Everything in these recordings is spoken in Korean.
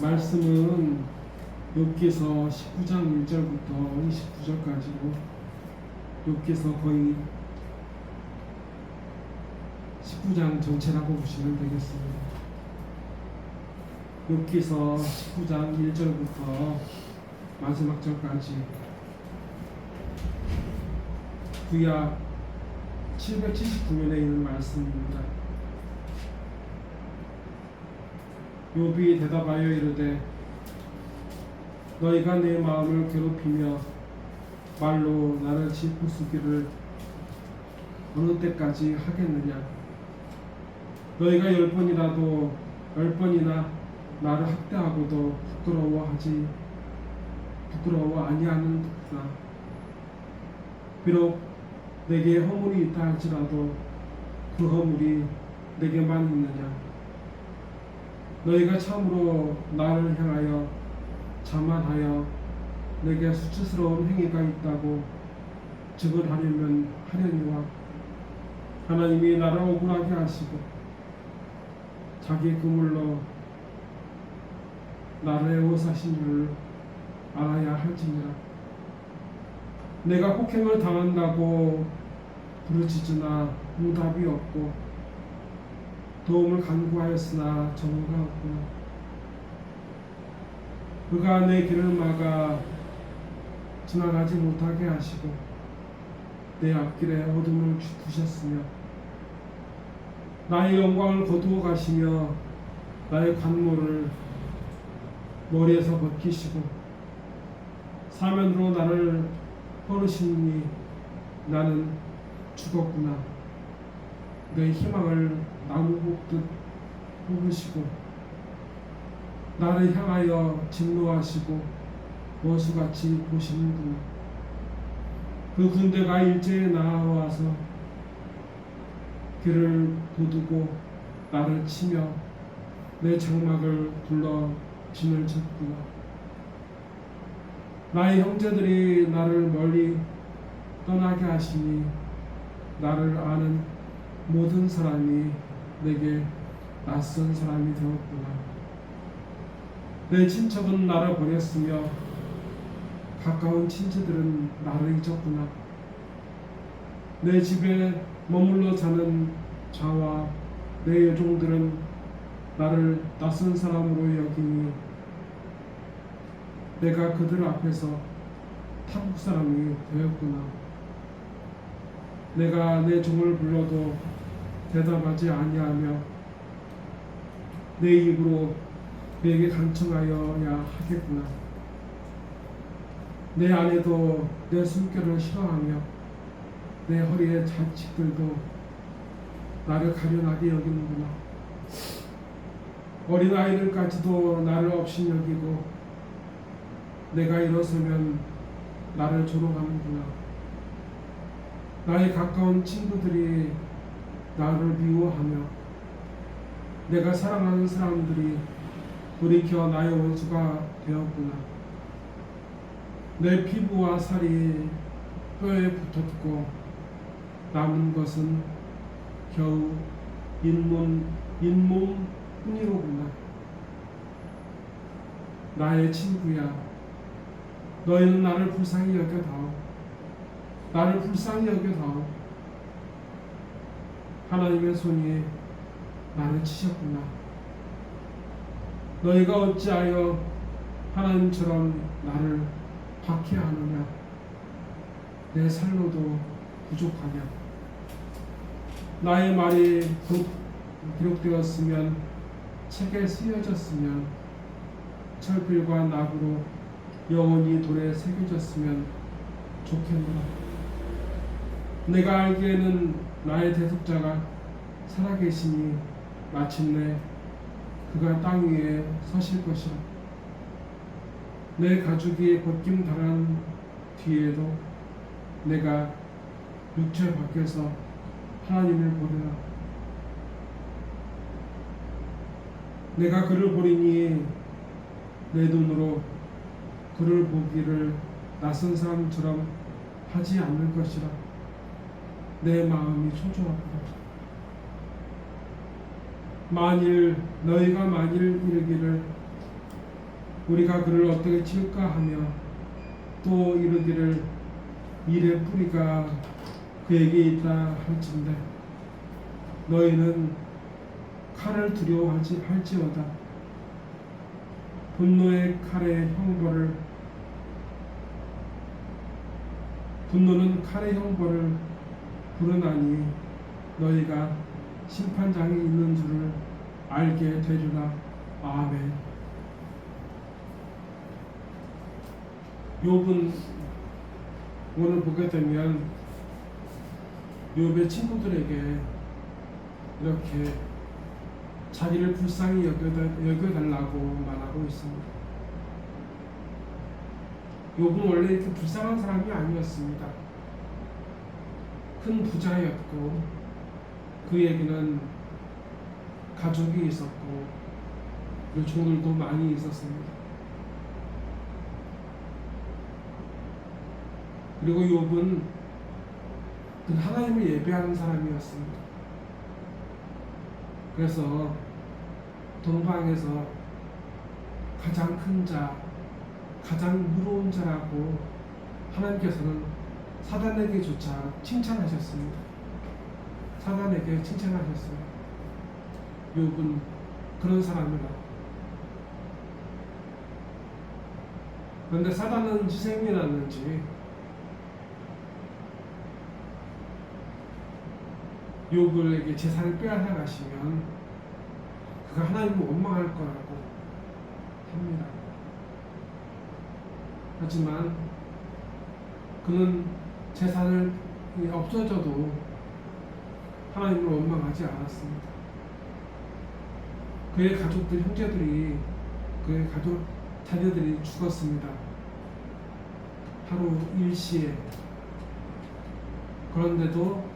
말씀은 욥기서 19장 1절부터 29절까지고 욥기서 거의 19장 전체라고 보시면 되겠습니다. 욥기서 19장 1절부터 마지막 절까지 구약 779면에 있는 말씀입니다. 욥이 대답하여 이르되 너희가 내 마음을 괴롭히며 말로 나를 짓부수기를 어느 때까지 하겠느냐. 너희가 10번이나 나를 학대하고도 부끄러워 아니하는구나. 비록 내게 허물이 있다 할지라도 그 허물이 내게만 있느냐. 너희가 참으로 나를 향하여 자만하여 내게 수치스러운 행위가 있다고 증을 하려면 하려니와 하나님이 나를 억울하게 하시고 자기 그물로 나를 애워사신 줄 알아야 할지니라. 내가 폭행을 당한다고 부르짖으나 응답이 없고 도움을 간구하였으나 전우가 없구나. 그가 내 길을 막아 지나가지 못하게 하시고 내 앞길에 어둠을 두셨으며 나의 영광을 거두어 가시며 나의 관모를 머리에서 벗기시고 사면으로 나를 버리시니 나는 죽었구나. 내 희망을 나무 뽑듯 뽑으시고 나를 향하여 진노하시고 원수같이 보시는구나. 그 군대가 일제에 나와서 길을 도두고 나를 치며 내 장막을 둘러 진을 쳤구나. 나의 형제들이 나를 멀리 떠나게 하시니 나를 아는 모든 사람이 내게 낯선 사람이 되었구나. 내 친척은 나를 버렸으며 가까운 친지들은 나를 잊었구나. 내 집에 머물러 사는 자와 내 여종들은 나를 낯선 사람으로 여기니 내가 그들 앞에서 타국 사람이 되었구나. 내가 내 종을 불러도 대답하지 아니하며 내 입으로 그에게 간청하여야 하겠구나. 내 아내도 내 숨결을 싫어하며 내 허리의 자식들도 나를 가련하게 여기는구나. 어린아이들까지도 나를 업신여기고 내가 일어서면 나를 조롱하는구나. 나의 가까운 친구들이 나를 미워하며 내가 사랑하는 사람들이 돌이켜 나의 원수가 되었구나. 내 피부와 살이 뼈에 붙었고 남은 것은 겨우 잇몸뿐이로구나. 나의 친구야, 너희는 나를 불쌍히 여겨다오. 나를 불쌍히 여겨다오. 하나님의 손이 나를 치셨구나. 너희가 어찌하여 하나님처럼 나를 박해하느냐. 내 살로도 부족하냐. 나의 말이 기록되었으면 책에 쓰여졌으면 철필과 나무로 영원히 돌에 새겨졌으면 좋겠노라. 내가 알기에는 나의 대속자가 살아계시니 마침내 그가 땅 위에 서실 것이라. 내 가죽이 벗김당한 뒤에도 내가 육체 밖에서 하나님을 보리라. 내가 그를 보리니 내 눈으로 그를 보기를 낯선 사람처럼 하지 않을 것이라. 내 마음이 초조하구나. 너희가 만일 이르기를 우리가 그를 어떻게 칠까 하며 또 이르기를 일의 뿌리가 그에게 있다 할진대 너희는 칼을 두려워할지어다. 분노의 칼의 형벌을 분노는 칼의 형벌을 부르나니 너희가 심판장이 있는 줄을 알게 되리라. 아멘. 욥은 오늘 보게 되면 욥의 친구들에게 이렇게 자기를 불쌍히 여겨달라고 말하고 있습니다. 욥은 원래 이렇게 불쌍한 사람이 아니었습니다. 큰 부자였고 그에게는 가족이 있었고 그리고 종들도 많이 있었습니다. 그리고 욥은 그 하나님을 예배하는 사람이었습니다. 그래서 동방에서 가장 큰 자, 가장 무서운 자라고 하나님께서는 사단에게조차 칭찬하셨습니다. 사단에게 칭찬하셨습니다. 욥은 그런 사람이라. 그런데 사단은 희생이 났는지 욥에게 재산을 빼앗아 가시면 그가 하나님을 원망할 거라고 합니다. 하지만 그는 재산을 없어져도 하나님을 원망하지 않았습니다. 그의 가족들, 형제들이 그의 가족, 자녀들이 죽었습니다. 하루 일시에. 그런데도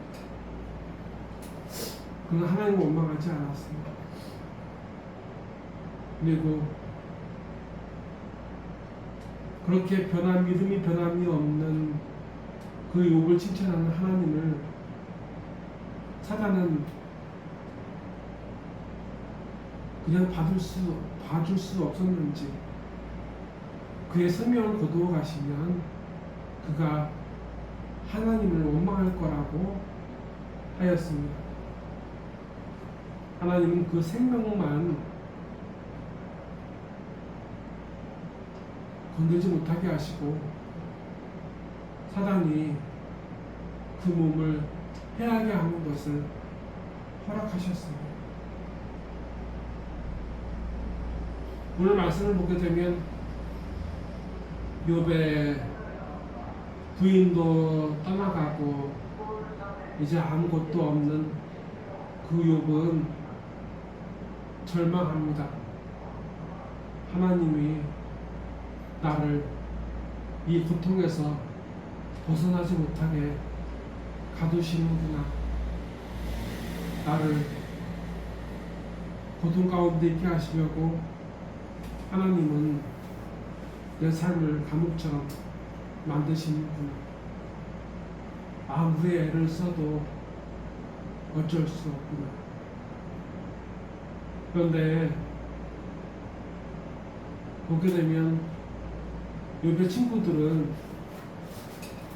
그는 하나님을 원망하지 않았습니다. 그리고 그렇게 믿음이 변함이 없는 그 욥을 칭찬하는 하나님을 사단은 그냥 봐줄 수 없었는지 그의 생명을 거두어 가시면 그가 하나님을 원망할 거라고 하였습니다. 하나님은 그 생명만 건들지 못하게 하시고 사단이 그 몸을 해하게 하는 것을 허락하셨습니다. 오늘 말씀을 보게 되면 욥의 부인도 떠나가고 이제 아무것도 없는 그 욥은 절망합니다. 하나님이 나를 이 고통에서 벗어나지 못하게 가두시는구나. 나를 고통 가운데 있게 하시려고 하나님은 내 삶을 감옥처럼 만드시는구나. 아무리 애를 써도 어쩔 수 없구나. 그런데 보게 되면 욥의 친구들은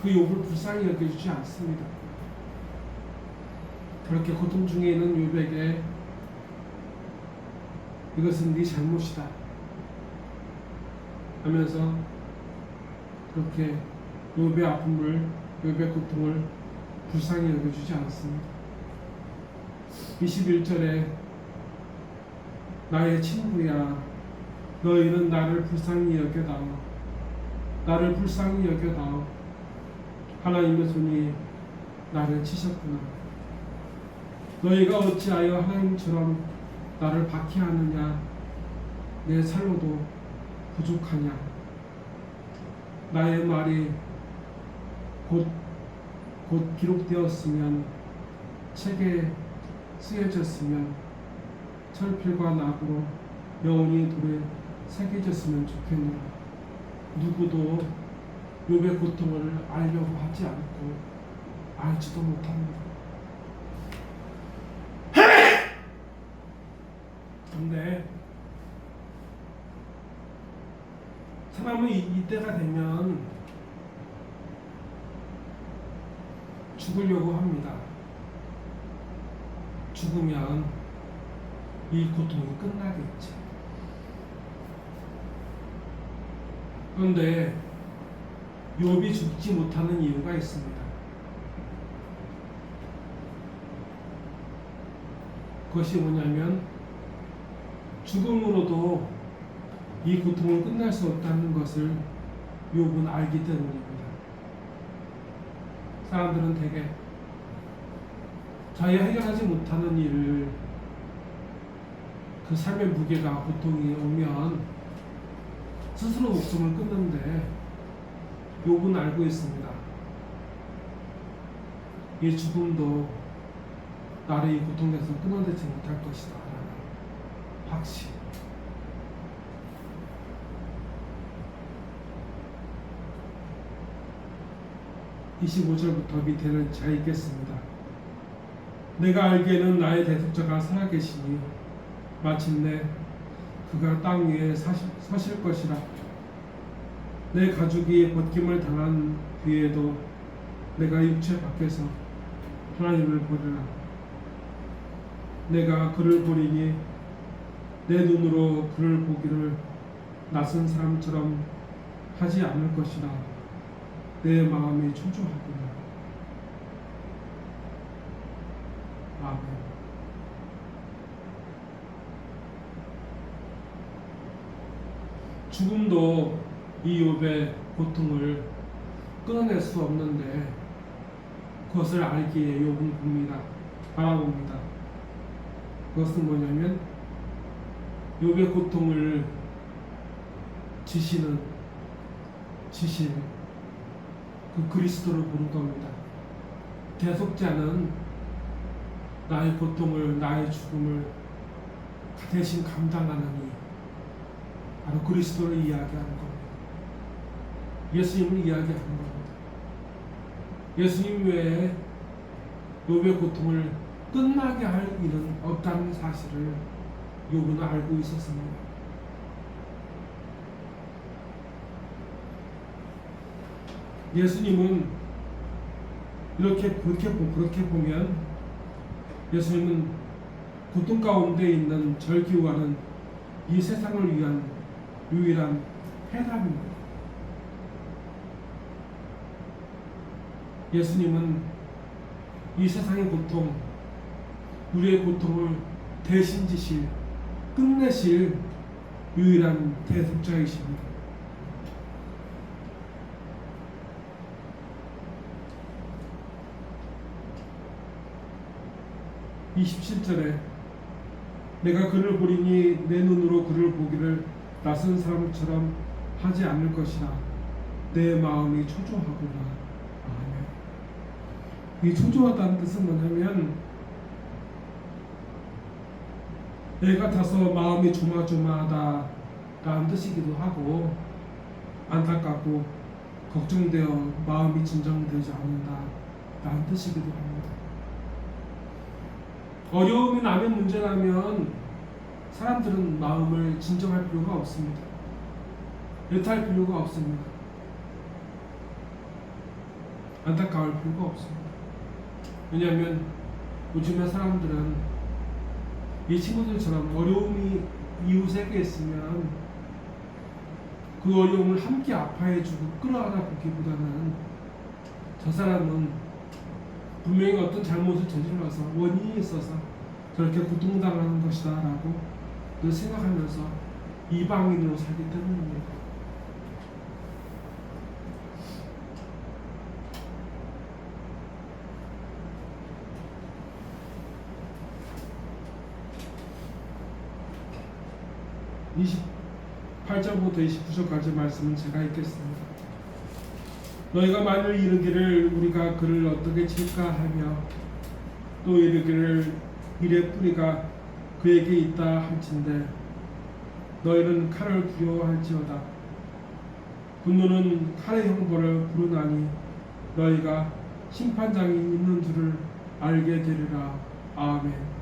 그 욥을 불쌍히 여겨주지 않습니다. 그렇게 고통 중에 있는 욥에게 이것은 네 잘못이다 하면서 그렇게 욥의 아픔을, 욥의 고통을 불쌍히 여겨주지 않습니다. 21절에 나의 친구야 너희는 나를 불쌍히 여겨다오. 나를 불쌍히 여겨다오. 하나님의 손이 나를 치셨구나. 너희가 어찌하여 하나님처럼 나를 박해하느냐. 내 살로도 부족하냐. 나의 말이 곧 기록되었으면 책에 쓰여졌으면 철필과 낙으로 영원히 돌에 새겨졌으면 좋겠노라. 누구도 욥의 고통을 알려고 하지 않고 알지도 못합니다. 그런데 사람은 이때가 되면 죽으려고 합니다. 죽으면 이 고통이 끝나겠지. 그런데 욥이 죽지 못하는 이유가 있습니다. 그것이 뭐냐면 죽음으로도 이 고통을 끝날 수 없다는 것을 욥은 알기 때문입니다. 사람들은 대개 자기가 해결하지 못하는 일을 그 삶의 무게가 고통이 오면 스스로 목숨을 끊는데 욥은 알고 있습니다. 이 죽음도 나를 이 고통에서 끊어내지 못할 것이다 라는 확신. (25절부터) 밑에는 제가 읽겠습니다. 내가 알기에는 나의 대속자가 살아계시니 마침내 그가 땅 위에 서실 것이라. 내 가죽이 벗김을 당한 뒤에도 내가 육체 밖에서 하나님을 보리라. 내가 그를 보리니 내 눈으로 그를 보기를 낯선 사람처럼 하지 않을 것이라. 내 마음이 초조하구나. 아멘. 죽음도 이 욥의 고통을 끊어낼 수 없는데 그것을 알기에 욥은 봅니다. 바라봅니다. 그것은 뭐냐면 욥의 고통을 지신 그 그리스도를 보는 겁니다. 대속자는 나의 고통을, 나의 죽음을 대신 감당하는 이 바로 그리스도를 이야기하는 겁니다. 예수님을 이야기하는 겁니다. 예수님 외에 욥의 고통을 끝나게 할 일은 없다는 사실을 욥은 알고 있었습니다. 예수님은 그렇게 보면 예수님은 고통 가운데 있는 절기와는 이 세상을 위한 유일한 해답입니다. 예수님은 이 세상의 고통, 우리의 고통을 대신 지실, 끝내실 유일한 대속자이십니다. 27절에 내가 그를 보리니 내 눈으로 그를 보기를 낯선 사람처럼 하지 않을 것이라. 내 마음이 초조하구나. 아멘. 이 초조하다는 뜻은 뭐냐면 애 같아서 마음이 조마조마하다 라는 뜻이기도 하고, 안타깝고 걱정되어 마음이 진정되지 않는다 라는 뜻이기도 합니다. 어려움이 나면, 문제라면 사람들은 마음을 진정할 필요가 없습니다. 애타할 필요가 없습니다. 안타까울 필요가 없습니다. 왜냐하면 요즘의 사람들은 이 친구들처럼 어려움이 이웃에게 있으면 그 어려움을 함께 아파해주고 끌어안아 보기보다는 저 사람은 분명히 어떤 잘못을 저질러서 원인이 있어서 저렇게 고통당하는 것이다 라고 생각하면서 이방인으로 살기 때문입니다. (28절부터) 29절까지 말씀은 제가 읽겠습니다. 너희가 만일 이르기를 우리가 그를 어떻게 칠까 하며 또 이르기를 일의 뿌리가 그에게 있다 할진대 너희는 칼을 두려워할지어다. 분노는 칼의 형벌을 부르나니 너희가 심판장이 있는 줄을 알게 되리라. 아멘.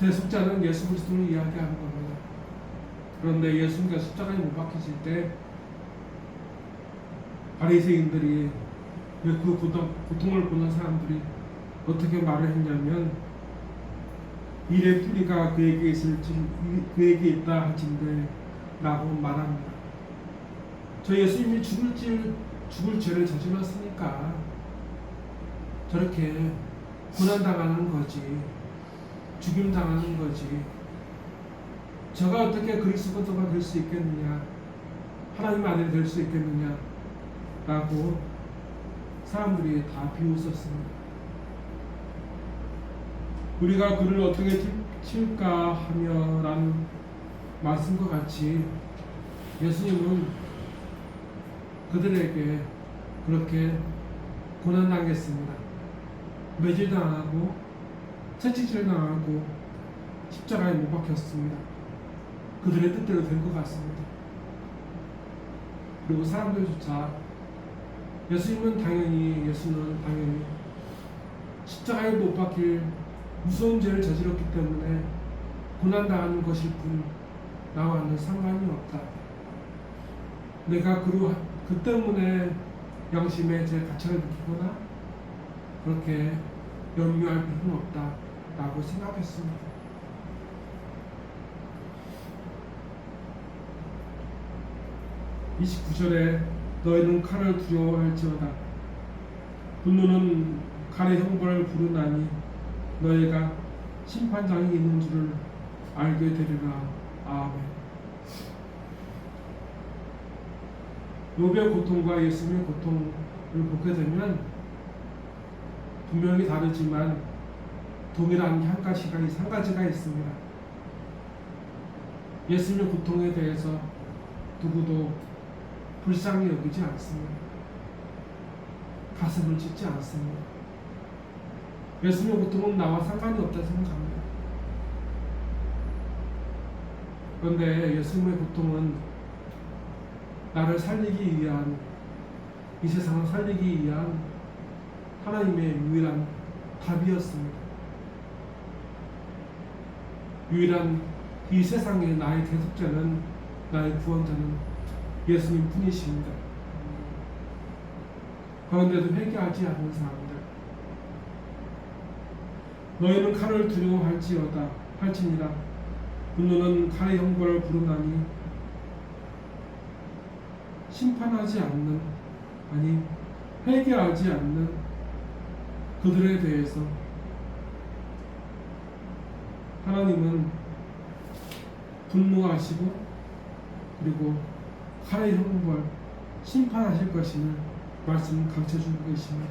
대속자는 예수 그리스도를 이야기하는 겁니다. 그런데 예수님께서 십자가에 못 박히실 때 바리새인들이 그 고통을 보는 사람들이 어떻게 말을 했냐면 일의 뿌리가 그에게 있다 할진대 라고 말합니다. 저 예수님이 죽을 죄를 저질렀으니까 저렇게 고난당하는 거지, 죽임당하는 거지. 저가 어떻게 그리스도가 될 수 있겠느냐, 하나님 아들이 될 수 있겠느냐 라고 사람들이 다 비웃었습니다. 우리가 그를 어떻게 칠까 하며 라는 말씀과 같이 예수님은 그들에게 그렇게 고난당했습니다. 매질당하고 채찍질당하고 십자가에 못 박혔습니다. 그들의 뜻대로 된 것 같습니다. 그리고 사람들조차 예수는 당연히 십자가에 못 박힐 무서운 죄를 저질렀기 때문에 고난당하는 것일 뿐 나와는 상관이 없다. 내가 그 때문에 양심에 제 가책을 느끼거나 그렇게 염려할 필요는 없다 라고 생각했습니다. (29절에) 너희는 칼을 두려워할지어다. 분노는 칼의 형벌을 부르나니 너희가 심판장이 있는 줄을 알게 되리라. 아멘. 욥의 고통과 예수님의 고통을 보게 되면 분명히 다르지만 동일한 게 한 가지가 있습니다. 예수님의 고통에 대해서 누구도 불쌍히 여기지 않습니다. 가슴을 찢지 않습니다. 예수님의 고통은 나와 상관이 없다 생각합니다. 그런데 예수님의 고통은 나를 살리기 위한, 이 세상을 살리기 위한 하나님의 유일한 답이었습니다. 유일한 이 세상에 나의 대속자는, 나의 구원자는 예수님 뿐이십니다. 그런데도 회개하지 않는 사람들, 너희는 칼을 두려워할지어다 할지니라. 분노는 칼의 형벌을 부르나니 심판하지 않는, 아니 회개하지 않는 그들에 대해서 하나님은 분노하시고 그리고 칼의 형벌 심판하실 것임을 말씀 가르쳐주고 계십니다.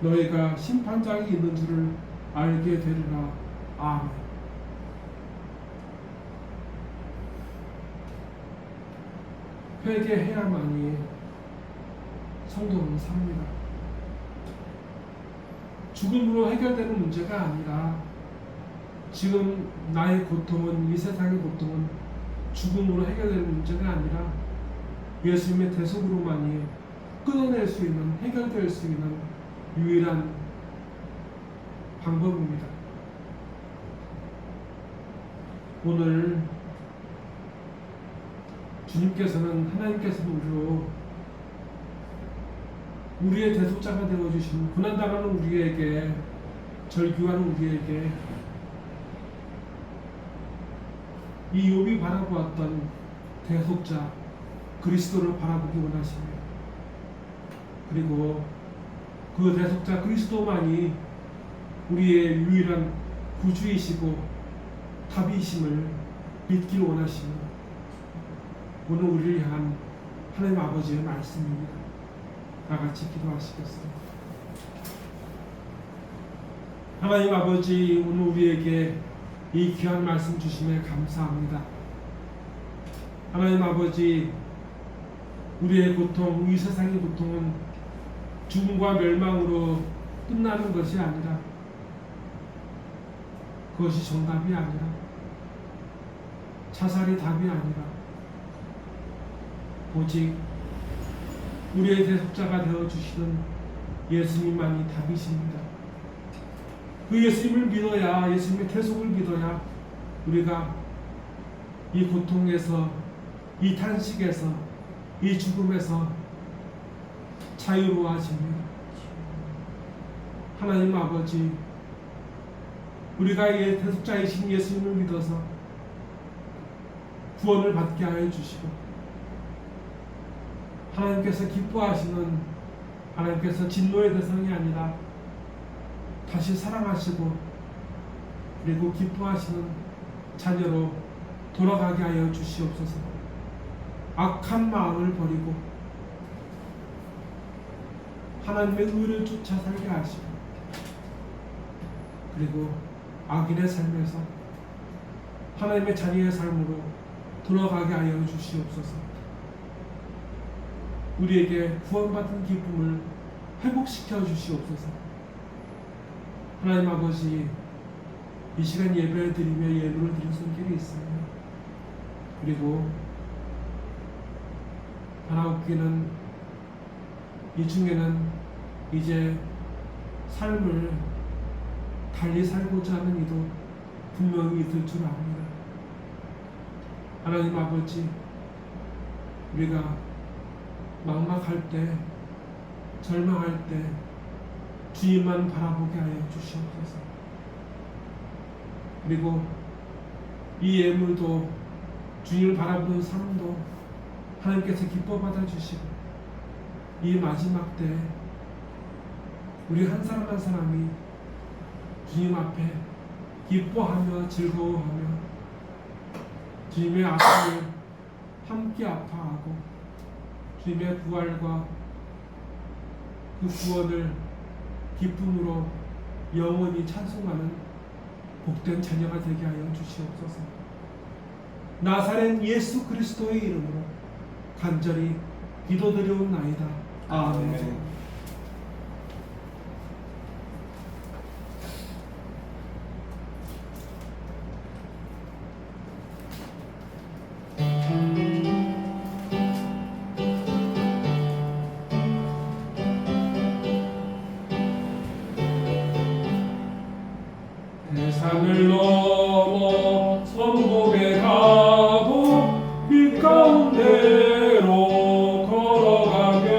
너희가 심판장이 있는 줄을 알게 되리라. 아멘. 회개해야만이 성도는 삽니다. 죽음으로 해결되는 문제가 아니라, 지금 나의 고통은, 이 세상의 고통은 죽음으로 해결되는 문제가 아니라 예수님의 대속으로만이 끊어낼 수 있는, 해결될 수 있는 유일한 방법입니다. 오늘 하나님께서는 우리의 대속자가 되어주신, 고난당하는 우리에게, 절규하는 우리에게 이 욥이 바라보았던 대속자 그리스도를 바라보기 원하십니다. 그리고 그 대속자 그리스도만이 우리의 유일한 구주이시고 답이심을 믿기를 원하십니다. 오늘 우리를 향한 하나님 아버지의 말씀입니다. 다같이 기도하시겠습니다. 하나님 아버지, 오늘 우리에게 이 귀한 말씀 주심에 감사합니다. 하나님 아버지, 우리의 고통, 이 세상의 고통은 죽음과 멸망으로 끝나는 것이 아니라, 그것이 정답이 아니라, 자살이 답이 아니라, 오직 우리의 대속자가 되어주시는 예수님만이 답이십니다. 그 예수님을 믿어야, 예수님의 대속을 믿어야 우리가 이 고통에서, 이 탄식에서, 이 죽음에서 자유로워집니다. 하나님 아버지, 우리가 이 대속자이신 예수님을 믿어서 구원을 받게 하여 주시고, 하나님께서 기뻐하시는, 하나님께서 진노의 대상이 아니라 다시 사랑하시고 그리고 기뻐하시는 자녀로 돌아가게 하여 주시옵소서. 악한 마음을 버리고 하나님의 의를 쫓아 살게 하시고, 그리고 악인의 삶에서 하나님의 자녀의 삶으로 돌아가게 하여 주시옵소서. 우리에게 구원받은 기쁨을 회복시켜 주시옵소서. 하나님 아버지, 이 시간 예배를 드리며 예물을 드릴 손길이 있습니다. 그리고 하나님께는 이 중에는 이제 삶을 달리 살고자 하는 이도 분명히 있을 줄 압니다. 하나님 아버지, 우리가 막막할 때, 절망할 때 주님만 바라보게 하여 주시옵소서. 그리고 이 예물도, 주님을 바라보는 삶도 하나님께서 기뻐 받아주시고, 이 마지막 때 우리 한 사람 한 사람이 주님 앞에 기뻐하며 즐거워하며 주님의 아픔을 함께 아파하고 주님의 부활과 그 구원을 기쁨으로 영원히 찬송하는 복된 자녀가 되게 하여 주시옵소서. 나사렛 예수 그리스도의 이름으로 간절히 기도드리옵나이다. 아멘. 산을 넘어 천국에 가도 빛 가운데로 걸어가며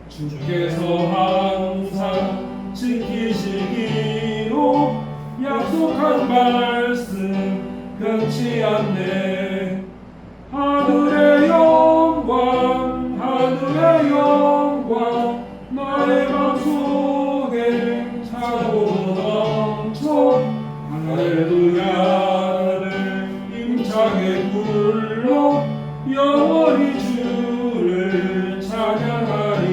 주께서 항상 지키시기로 약속한 말씀 변치 않네. 하늘의 영광, 하늘의 영광, 나의 맘속에 차고 할렐루야를 힘차게 불러 영원히 주를 찬양하리.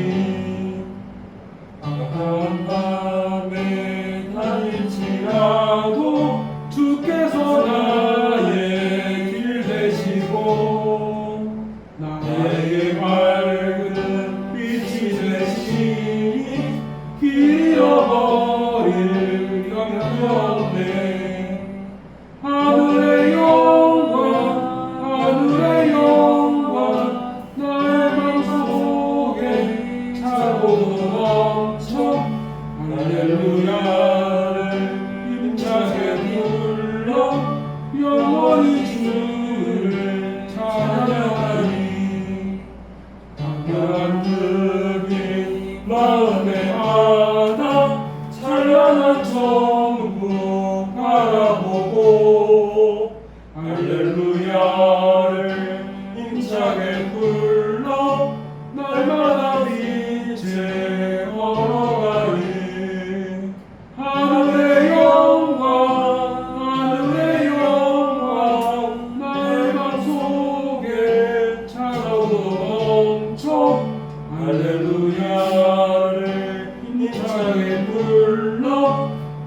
한 밤에 다닐지라도 주께서 나의 길 되시고 나에게 밝은 빛이 되시니 길 잃어버릴 염려 없네. 하늘의 영광, 하늘의 영광, 나의 맘속에 차고 넘쳐 할렐루야를 힘차게 불러 영원히 주를 찬양하리. 강렬한 그 빛 마음에 안아 찬란한 천국 바라보고 할렐루야를 힘차게 불러 날마다 빛에 걸어가리. 하늘의 영광, 하늘의 영광, 나의 맘속에 차고 넘쳐 할렐루야를 힘차게 불러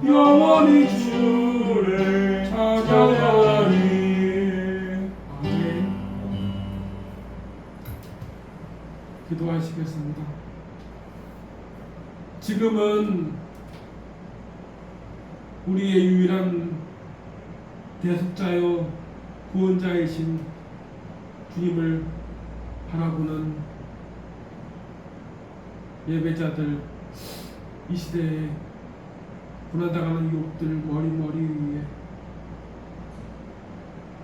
영원히 주를 찬양하리. 아멘. 기도하시겠습니다. 지금은 우리의 유일한 대속자요 구원자이신 주님을 바라보는 예배자들, 이 시대에 고난당하는 유혹들 머리 위에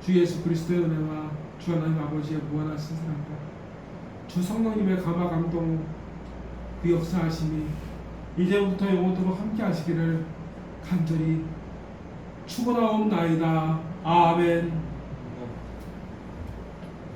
주 예수 그리스도의 은혜와 주 하나님 아버지의 무한하신 사랑과 주 성령님의 감화 감동 그 역사하심이 이제부터 영원토록 함께 하시기를 간절히 축원하옵나이다. 아멘.